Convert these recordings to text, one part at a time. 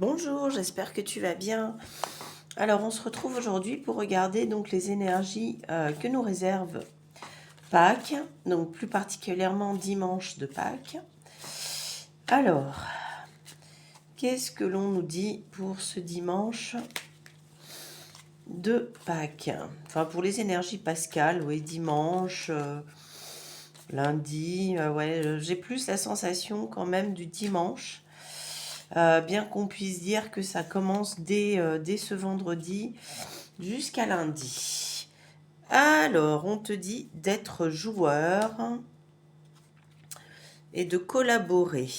Bonjour, j'espère que tu vas bien. Alors, on se retrouve aujourd'hui pour regarder donc les énergies que nous réserve Pâques, donc plus particulièrement dimanche de Pâques. Alors, qu'est-ce que l'on nous dit pour ce dimanche de Pâques? Enfin, pour les énergies pascales, oui, dimanche, lundi, ouais, j'ai plus la sensation quand même du dimanche. Bien qu'on puisse dire que ça commence dès ce vendredi jusqu'à lundi. Alors, on te dit d'être joueur et de collaborer.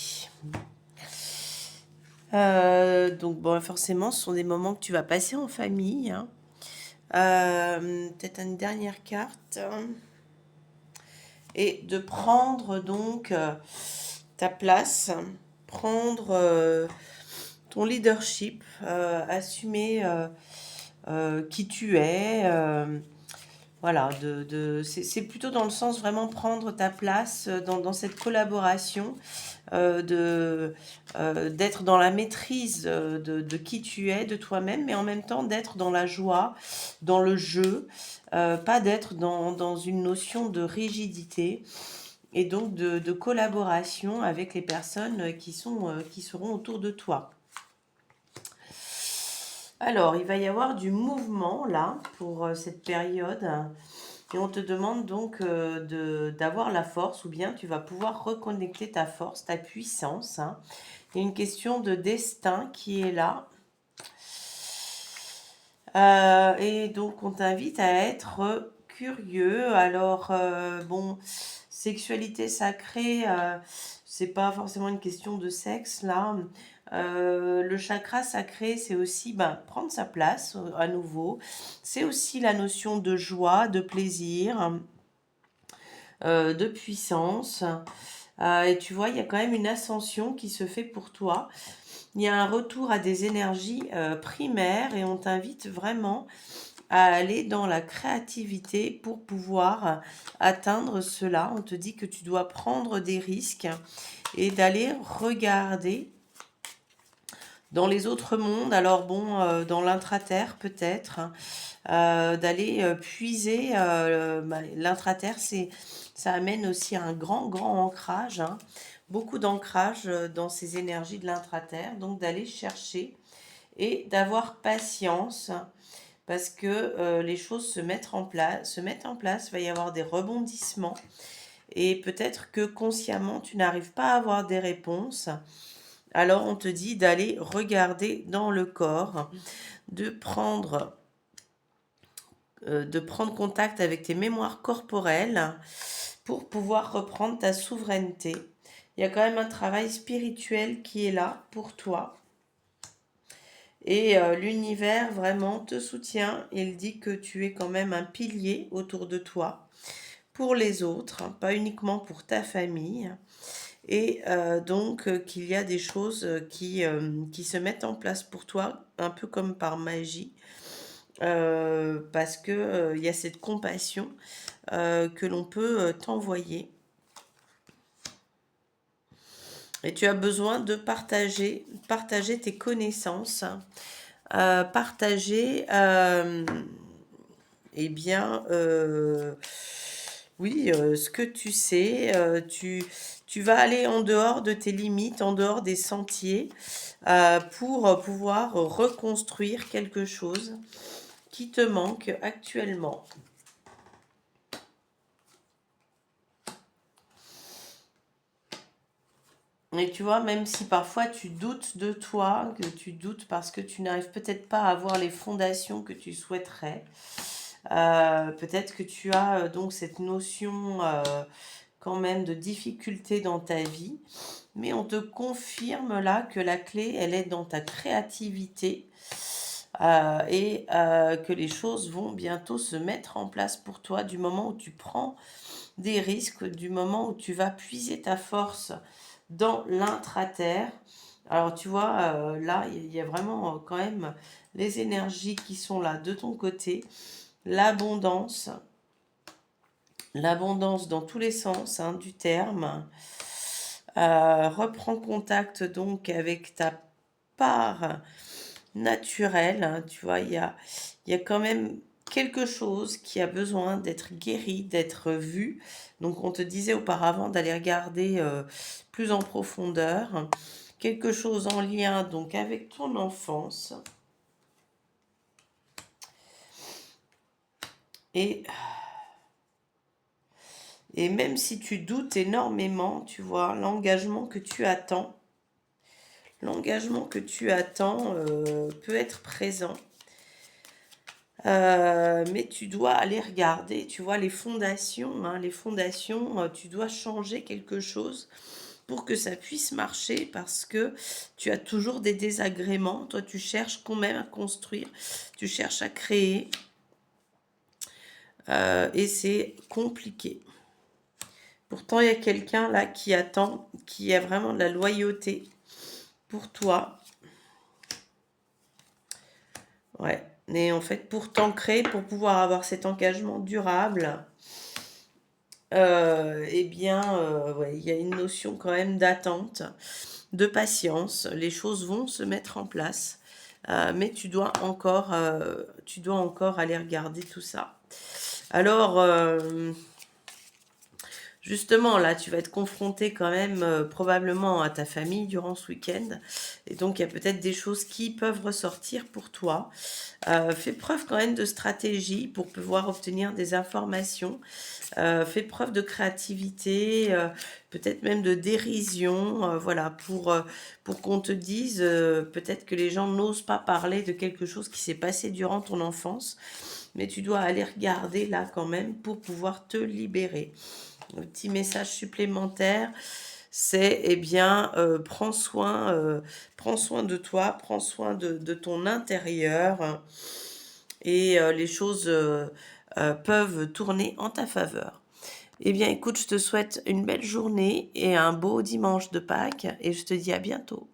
Donc, bon, forcément, ce sont des moments que tu vas passer en famille, hein. Peut-être une dernière carte. Et de prendre donc ta place, prendre ton leadership, assumer qui tu es. Voilà, c'est plutôt dans le sens vraiment prendre ta place dans cette collaboration, d'être dans la maîtrise de qui tu es, de toi-même, mais en même temps d'être dans la joie, dans le jeu, pas d'être dans une notion de rigidité et donc de collaboration avec les personnes qui seront autour de toi. Alors, il va y avoir du mouvement là pour cette période. Et on te demande donc d'avoir la force, ou bien tu vas pouvoir reconnecter ta force, ta puissance, hein. Il y a une question de destin qui est là. Et donc on t'invite à être curieux. Alors, bon, sexualité sacrée, c'est pas forcément une question de sexe là. Le chakra sacré, c'est aussi prendre sa place à nouveau. C'est aussi la notion de joie, de plaisir, de puissance. Et tu vois, il y a quand même une ascension qui se fait pour toi. Il y a un retour à des énergies primaires et on t'invite vraiment à aller dans la créativité pour pouvoir atteindre cela. On te dit que tu dois prendre des risques et d'aller regarder dans les autres mondes. Alors bon, dans l'intraterre peut-être, d'aller puiser. L'intraterre, ça amène aussi un grand, grand ancrage, hein. Beaucoup d'ancrage dans ces énergies de l'intraterre. Donc d'aller chercher et d'avoir patience parce que les choses se mettent en place, il va y avoir des rebondissements et peut-être que consciemment tu n'arrives pas à avoir des réponses. Alors on te dit d'aller regarder dans le corps, de prendre, de prendre contact avec tes mémoires corporelles pour pouvoir reprendre ta souveraineté. Il y a quand même un travail spirituel qui est là pour toi. Et l'univers vraiment te soutient. Il dit que tu es quand même un pilier autour de toi pour les autres, hein, pas uniquement pour ta famille. Et donc qu'il y a des choses qui se mettent en place pour toi, un peu comme par magie, parce que il y a cette compassion que l'on peut t'envoyer. Et tu as besoin de partager tes connaissances, partager, eh bien, oui, ce que tu sais, tu vas aller en dehors de tes limites, en dehors des sentiers, pour pouvoir reconstruire quelque chose qui te manque actuellement. Et tu vois, même si parfois tu doutes de toi, que tu doutes parce que tu n'arrives peut-être pas à avoir les fondations que tu souhaiterais, peut-être que tu as donc cette notion quand même de difficulté dans ta vie, mais on te confirme là que la clé, elle est dans ta créativité et que les choses vont bientôt se mettre en place pour toi du moment où tu prends des risques, du moment où tu vas puiser ta force dans l'intraterre. Alors tu vois, là, il y a vraiment quand même les énergies qui sont là de ton côté, l'abondance, l'abondance dans tous les sens hein, du terme. Reprends contact donc avec ta part naturelle, hein, tu vois, il y a quand même quelque chose qui a besoin d'être guéri, d'être vu. Donc on te disait auparavant d'aller regarder, plus en profondeur. Quelque chose en lien donc avec ton enfance et même si tu doutes énormément, tu vois, l'engagement que tu attends, peut être présent. Mais tu dois aller regarder, tu vois, les fondations, hein, tu dois changer quelque chose pour que ça puisse marcher parce que tu as toujours des désagréments. Toi, tu cherches quand même à construire, tu cherches à créer et c'est compliqué. Pourtant, il y a quelqu'un là qui attend, qui a vraiment de la loyauté pour toi. Ouais. Mais en fait, pour t'ancrer, pour pouvoir avoir cet engagement durable, eh bien, ouais, il y a une notion quand même d'attente, de patience. Les choses vont se mettre en place, mais tu dois encore aller regarder tout ça. Alors, justement, là, tu vas être confronté quand même probablement à ta famille durant ce week-end. Et donc, il y a peut-être des choses qui peuvent ressortir pour toi. Fais preuve quand même de stratégie pour pouvoir obtenir des informations. Fais preuve de créativité, peut-être même de dérision, voilà, pour qu'on te dise, peut-être que les gens n'osent pas parler de quelque chose qui s'est passé durant ton enfance, mais tu dois aller regarder là quand même pour pouvoir te libérer. Le petit message supplémentaire, c'est, eh bien, prends soin de toi, prends soin de ton intérieur et les choses peuvent tourner en ta faveur. Eh bien, écoute, je te souhaite une belle journée et un beau dimanche de Pâques et je te dis à bientôt.